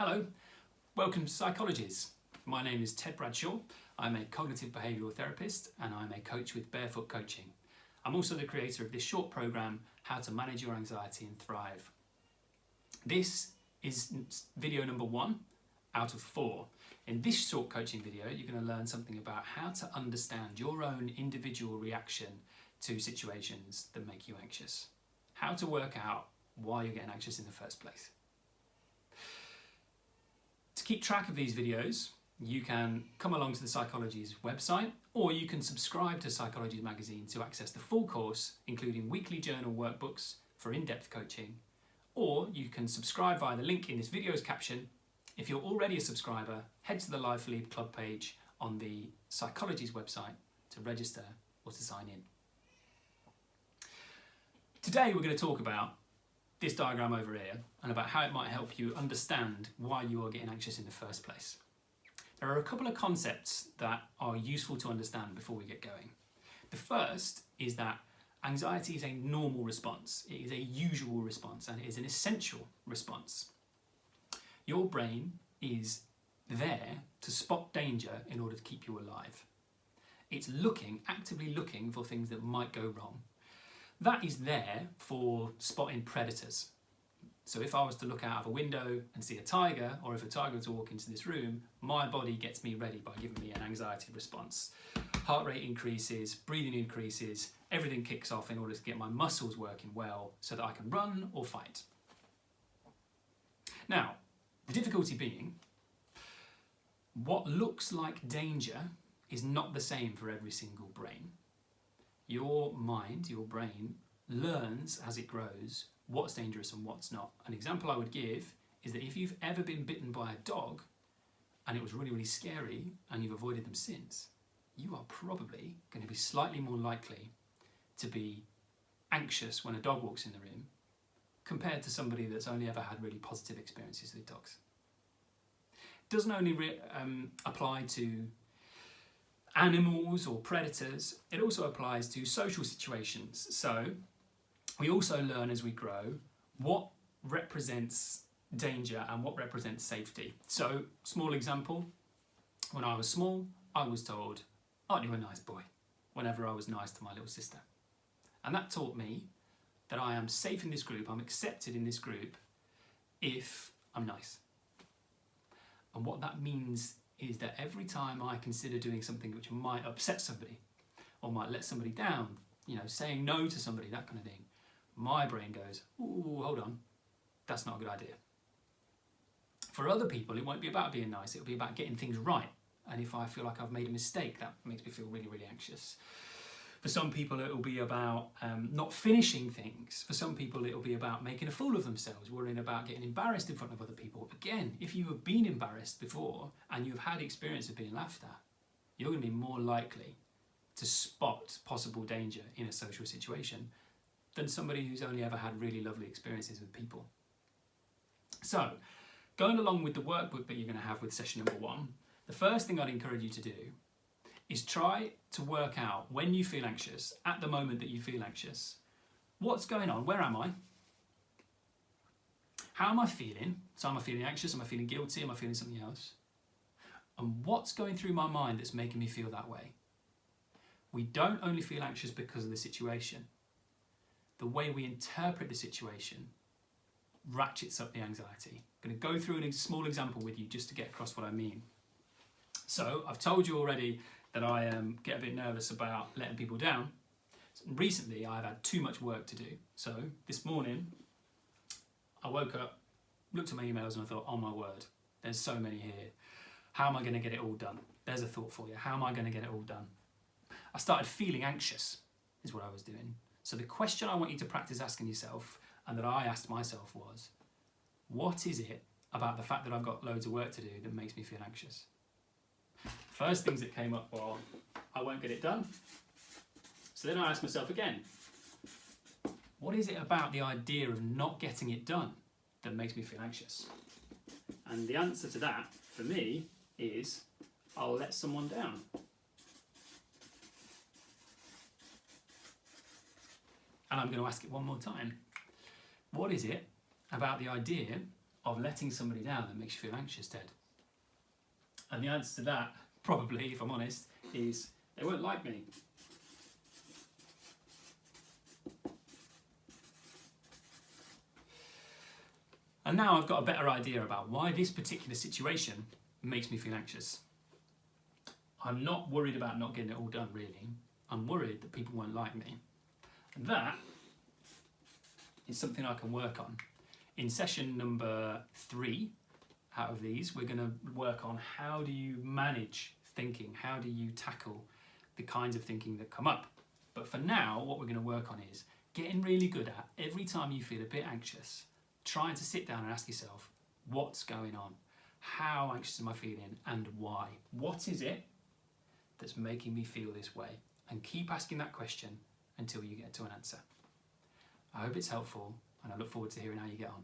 Hello, welcome to Psychologies. My name is Ted Bradshaw. I'm a cognitive behavioural therapist and I'm a coach with Barefoot Coaching. I'm also the creator of this short programme, How to Manage Your Anxiety and Thrive. This is video number 1 out of 4. In this short coaching video, you're going to learn something about how to understand your own individual reaction to situations that make you anxious. How to work out why you're getting anxious in the first place. To keep track of these videos, you can come along to the Psychologies website, or you can subscribe to Psychologies magazine to access the full course, including weekly journal workbooks for in-depth coaching, or you can subscribe via the link in this video's caption. If you're already a subscriber, head to the Live for Lead Club page on the Psychologies website to register or to sign in. Today we're going to talk about this diagram over here and about how it might help you understand why you are getting anxious in the first place. There are a couple of concepts that are useful to understand before we get going. The first is that anxiety is a normal response. It is a usual response and it is an essential response. Your brain is there to spot danger in order to keep you alive. It's actively looking for things that might go wrong. That is there for spotting predators. So if I was to look out of a window and see a tiger, or if a tiger were to walk into this room, my body gets me ready by giving me an anxiety response. Heart rate increases, breathing increases, everything kicks off in order to get my muscles working well so that I can run or fight. Now, the difficulty being, what looks like danger is not the same for every single brain. Your mind, your brain, learns as it grows what's dangerous and what's not. An example I would give is that if you've ever been bitten by a dog and it was really, really scary and you've avoided them since, you are probably going to be slightly more likely to be anxious when a dog walks in the room compared to somebody that's only ever had really positive experiences with dogs. It doesn't only apply to animals or predators, it also applies to social situations. So we also learn as we grow what represents danger and what represents safety. So, small example, when I was small, I was told, "Aren't you a nice boy?" whenever I was nice to my little sister. And that taught me that I am safe in this group, I'm accepted in this group if I'm nice. And what that means is that every time I consider doing something which might upset somebody or might let somebody down, saying no to somebody, that kind of thing, my brain goes, "Ooh, hold on, that's not a good idea." For other people, it won't be about being nice, it'll be about getting things right. And if I feel like I've made a mistake, that makes me feel really, really anxious. For some people, it'll be about not finishing things. For some people, it'll be about making a fool of themselves, worrying about getting embarrassed in front of other people. Again, if you have been embarrassed before and you've had experience of being laughed at, you're going to be more likely to spot possible danger in a social situation than somebody who's only ever had really lovely experiences with people. So, going along with the workbook that you're going to have with session number 1, the first thing I'd encourage you to do is try to work out when you feel anxious, at the moment that you feel anxious, what's going on, where am I? How am I feeling? So am I feeling anxious, am I feeling guilty, am I feeling something else? And what's going through my mind that's making me feel that way? We don't only feel anxious because of the situation. The way we interpret the situation ratchets up the anxiety. I'm going to go through a small example with you just to get across what I mean. So I've told you already that I get a bit nervous about letting people down. Recently, I've had too much work to do. So this morning, I woke up, looked at my emails and I thought, oh my word, there's so many here. How am I going to get it all done? There's a thought for you. How am I going to get it all done? I started feeling anxious, is what I was doing. So the question I want you to practice asking yourself, and that I asked myself was, what is it about the fact that I've got loads of work to do that makes me feel anxious? First things that came up were, I won't get it done. So then I asked myself again, what is it about the idea of not getting it done that makes me feel anxious? And the answer to that, for me, is I'll let someone down. And I'm going to ask it one more time. What is it about the idea of letting somebody down that makes you feel anxious, Ted? And the answer to that, probably, if I'm honest, is they won't like me. And now I've got a better idea about why this particular situation makes me feel anxious. I'm not worried about not getting it all done, really. I'm worried that people won't like me. And that is something I can work on. In session number 3 out of these, we're going to work on how do you manage thinking, how do you tackle the kinds of thinking that come up. But for now, what we're going to work on is getting really good at, every time you feel a bit anxious, trying to sit down and ask yourself, what's going on? How anxious am I feeling and why? What is it that's making me feel this way? And keep asking that question until you get to an answer. I hope it's helpful, and I look forward to hearing how you get on.